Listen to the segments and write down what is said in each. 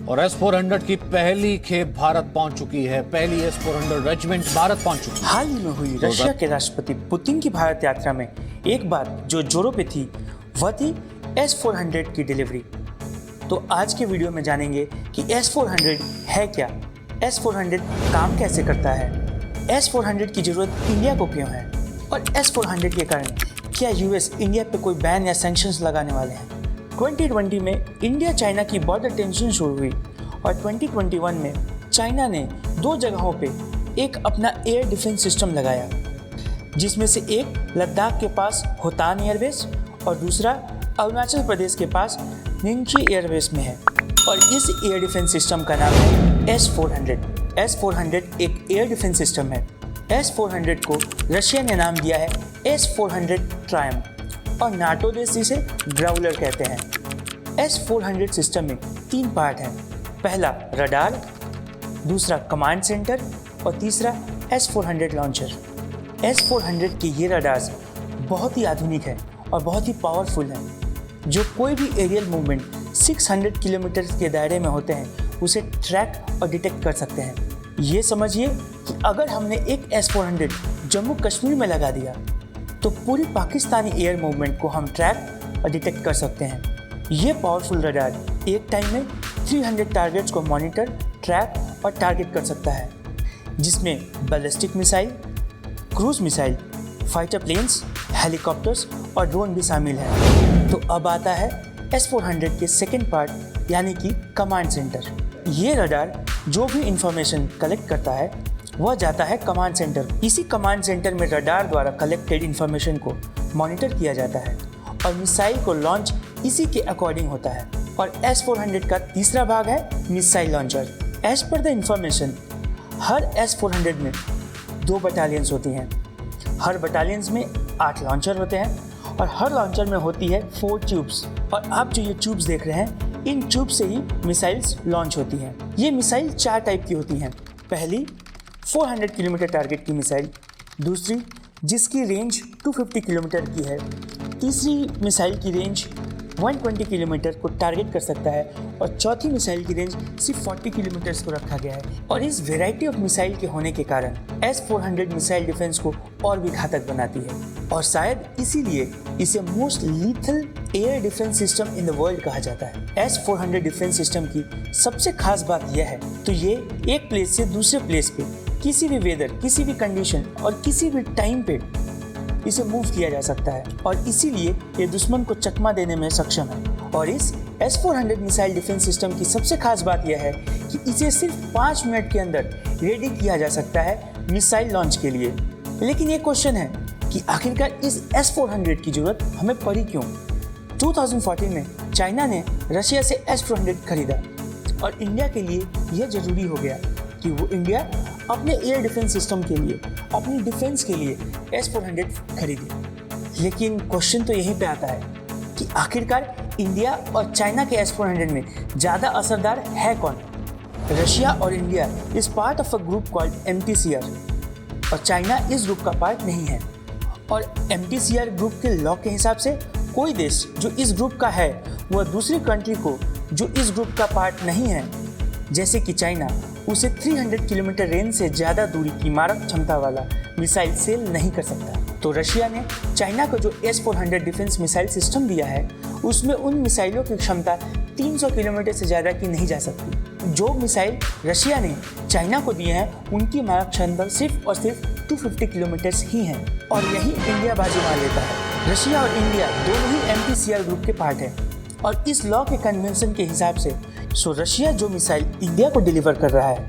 और S-400 की पहली खेप भारत पहुंच चुकी है। पहली S-400 रेजिमेंट भारत पहुंच चुकी है। हाल ही में हुई रशिया के राष्ट्रपति पुतिन की भारत यात्रा में एक बात जो जोरों पे थी वह थी S-400 की डिलीवरी। तो आज के वीडियो में जानेंगे कि S-400 है क्या, S-400 काम कैसे करता है, S-400 की जरूरत इंडिया को क्यों है और S-400 के कारण क्या यूएस इंडिया पे कोई बैन या सैंक्शंस लगाने वाले हैं। 2020 में इंडिया चाइना की बॉर्डर टेंशन शुरू हुई और 2021 में चाइना ने 2 जगहों पे एक अपना एयर डिफेंस सिस्टम लगाया, जिसमें से एक लद्दाख के पास होतान एयरबेस और दूसरा अरुणाचल प्रदेश के पास निंची एयरबेस में है। और इस एयर डिफेंस सिस्टम का नाम है S-400। S-400 एक एयर डिफेंस सिस्टम है। S-400 को रशिया ने नाम दिया है S-400 ट्रायम्फ और नाटो देश इसे ग्राउलर कहते हैं। S-400 सिस्टम में 3 पार्ट हैं। पहला रडार, दूसरा कमांड सेंटर और तीसरा S-400 लॉन्चर। S-400 के ये रडार्स बहुत ही आधुनिक हैं और बहुत ही पावरफुल हैं, जो कोई भी एरियल मूवमेंट 600 किलोमीटर के दायरे में होते हैं उसे ट्रैक और डिटेक्ट कर सकते हैं। ये समझिए कि अगर हमने एक S-400 जम्मू कश्मीर में लगा दिया तो पूरी पाकिस्तानी एयर मूवमेंट को हम ट्रैक और डिटेक्ट कर सकते हैं। ये पावरफुल रडार एक टाइम में 300 टारगेट्स को मॉनिटर, ट्रैक और टारगेट कर सकता है, जिसमें ballistic missile, cruise missile, fighter planes, helicopters और ड्रोन भी शामिल हैं। तो अब आता है S-400 के सेकेंड पार्ट यानी कि कमांड सेंटर। ये रडार जो भी इंफॉर्मेशन कलेक्ट करता है वह जाता है कमांड सेंटर। इसी कमांड सेंटर में रडार द्वारा कलेक्टेड इंफॉर्मेशन को मॉनिटर किया जाता है और मिसाइल को लॉन्च इसी के अकॉर्डिंग होता है। और S-400 का तीसरा भाग है missile launcher. As per the information हर S-400 में 2 बटालियंस होती हैं। हर बटालियंस में 8 लॉन्चर होते हैं और हर लॉन्चर में होती है 4 ट्यूब्स। और आप जो ये ट्यूब्स देख रहे हैं, इन ट्यूब से ही मिसाइल्स लॉन्च होती हैं। ये मिसाइल 4 टाइप की होती हैं। पहली 400 किलोमीटर टारगेट की मिसाइल, दूसरी जिसकी रेंज 250 किलोमीटर की है, तीसरी मिसाइल की रेंज 120 किलोमीटर को टारगेट कर सकता है और चौथी मिसाइल की रेंज सिर्फ 40 किलोमीटर को रखा गया है। और इस वेराइटी ऑफ मिसाइल के होने के कारण S-400 मिसाइल डिफेंस को और भी घातक बनाती है और शायद इसीलिए इसे most lethal air defence system in the world कहा जाता है। S-400 डिफेंस सिस्टम की सबसे खास बात यह है तो ये एक प्लेस से दूसरे प्लेस पे किसी भी वेदर, किसी भी कंडीशन और किसी भी टाइम पे इसे मूव किया जा सकता है और इसीलिए ये दुश्मन को चकमा देने में सक्षम है। और इस S-400 मिसाइल डिफेंस सिस्टम की सबसे खास बात यह है कि इसे सिर्फ 5 मिनट के अंदर रेडी किया जा सकता है मिसाइल लॉन्च के लिए। लेकिन ये क्वेश्चन है कि आखिरकार इस S-400 की जरूरत हमें पड़ी क्यों। 2014 में चाइना ने रशिया से S-400 खरीदा और इंडिया के लिए यह जरूरी हो गया कि वो इंडिया अपने एयर डिफेंस सिस्टम के लिए, अपनी डिफेंस के लिए S-400 खरीदे। लेकिन क्वेश्चन तो यहीं पे आता है कि आखिरकार इंडिया और चाइना के S-400 में ज़्यादा असरदार है कौन। रशिया और India is part of a group called MTCR और चाइना इस ग्रुप का पार्ट नहीं है। और MTCR ग्रुप के लॉ के हिसाब से कोई देश जो इस ग्रुप का है वह दूसरी कंट्री को जो इस ग्रुप का पार्ट नहीं है, जैसे कि चाइना, उसे 300 किलोमीटर रेंज से ज़्यादा दूरी की मारक क्षमता वाला मिसाइल सेल नहीं कर सकता। तो रशिया ने चाइना को जो S-400 डिफेंस मिसाइल सिस्टम दिया है उसमें उन मिसाइलों की क्षमता 300 किलोमीटर से ज़्यादा की नहीं जा सकती। जो मिसाइल रशिया ने चाइना को दिए हैं उनकी मारक क्षमता सिर्फ और सिर्फ 250 किलोमीटर्स ही हैं और यही इंडिया बाजी मार लेता है। रशिया और इंडिया दोनों ही MTCR ग्रुप के पार्ट हैं और इस लॉ के कन्वेंशन के हिसाब से रशिया जो मिसाइल इंडिया को डिलीवर कर रहा है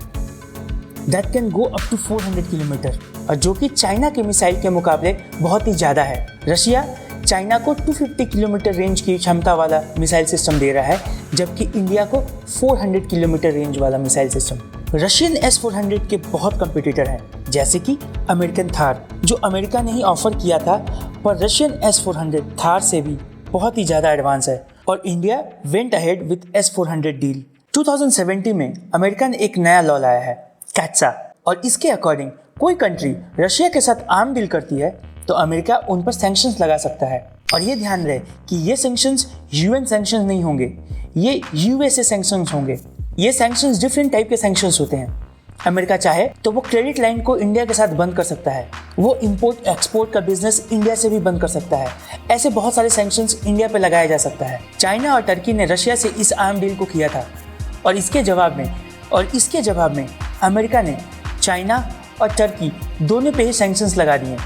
that can go up to 400 kilometre और जो कि चाइना के मिसाइल के मुकाबले बहुत ही ज़्यादा है। रशिया चाइना को 250 किलोमीटर रेंज की क्षमता वाला मिसाइल सिस्टम दे रहा है, जबकि इंडिया को 400 किलोमीटर रेंज वाला मिसाइल सिस्टम। रशियन S-400 के बहुत कंपटीटर हैं, जैसे कि अमेरिकन थार जो अमेरिका ने ही ऑफर किया था, पर रशियन S-400 थार से भी बहुत ही ज़्यादा एडवांस है और India went ahead with S-400 deal. 2017 में अमेरिका ने एक नया लॉ लाया है कैट्सा और इसके अकॉर्डिंग कोई कंट्री रशिया के साथ आर्म डील करती है तो अमेरिका उन पर सैंक्शंस लगा सकता है। और ये ध्यान रहे कि ये सैंक्शंस यूएन सैंक्शंस नहीं होंगे, ये यूएसए सैंक्शंस होंगे। ये सैंक्शंस डिफरेंट टाइप के सैंक्शंस होते हैं। अमेरिका चाहे तो वो क्रेडिट लाइन को इंडिया के साथ बंद कर सकता है, वो इंपोर्ट एक्सपोर्ट का बिजनेस इंडिया से भी बंद कर सकता है। ऐसे बहुत सारे सैंक्शंस इंडिया पे लगाया जा सकता है। चाइना और टर्की ने रशिया से इस आर्म डील को किया था और इसके जवाब में अमेरिका ने चाइना और टर्की दोनों पे ही सैंक्शंस लगा दिए,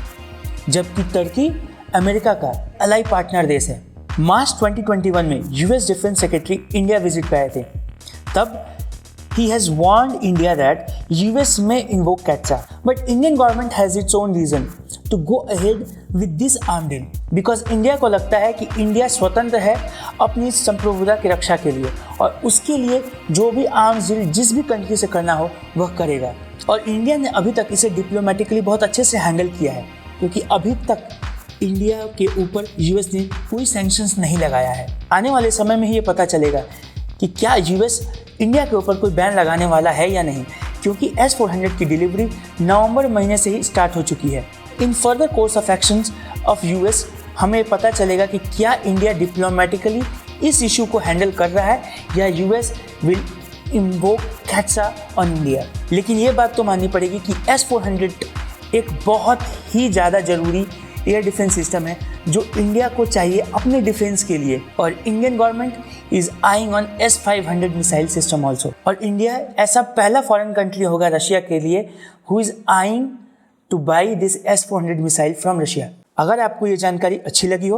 जबकि टर्की अमेरिका का अलाई पार्टनर देश है। मार्च 2021 में US defence secretary India visit पे आए थे। तब he has warned India that US may invoke CAATSA, but Indian government has its own reason to go ahead with this arm deal because India को लगता है कि इंडिया स्वतंत्र है अपनी संप्रभुता की रक्षा के लिए और उसके लिए जो भी आर्म्स डील जिस भी कंट्री से करना हो वह करेगा। और इंडिया ने अभी तक इसे डिप्लोमेटिकली बहुत अच्छे से हैंडल किया है, क्योंकि अभी तक इंडिया के ऊपर यूएस ने कोई सैंक्शंस नहीं लगाया है। आने वाले समय में ही ये पता चलेगा कि क्या यूएस इंडिया के ऊपर कोई बैन लगाने वाला है या नहीं, क्योंकि S-400 की डिलीवरी नवंबर महीने से ही स्टार्ट हो चुकी है। In further course of actions of US हमें पता चलेगा कि क्या इंडिया डिप्लोमेटिकली इस इशू को हैंडल कर रहा है या US will invoke CAATSA on India. लेकिन ये बात तो माननी पड़ेगी कि S-400 एक बहुत ही ज़्यादा ज़रूरी एयर डिफेंस सिस्टम है जो इंडिया को चाहिए अपने डिफेंस के लिए, और Indian government is eyeing on S-500 missile system also. और इंडिया ऐसा पहला फॉरेन कंट्री होगा रशिया के लिए who is eyeing to buy this S-400 missile from Russia. अगर आपको ये जानकारी अच्छी लगी हो,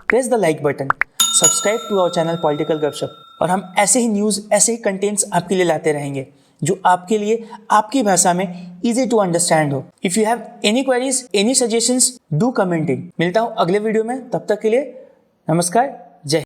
press the like button, subscribe to our channel political Gapshap, और हम ऐसे ही न्यूज़, ऐसे ही कंटेंट्स आपके लिए लाते रहेंगे जो आपके लिए आपकी भाषा में इजी टू अंडरस्टैंड हो। If you have any queries, any suggestions, do comment in. मिलता हूँ अगले वीडियो में, तब तक के लिए नमस्कार।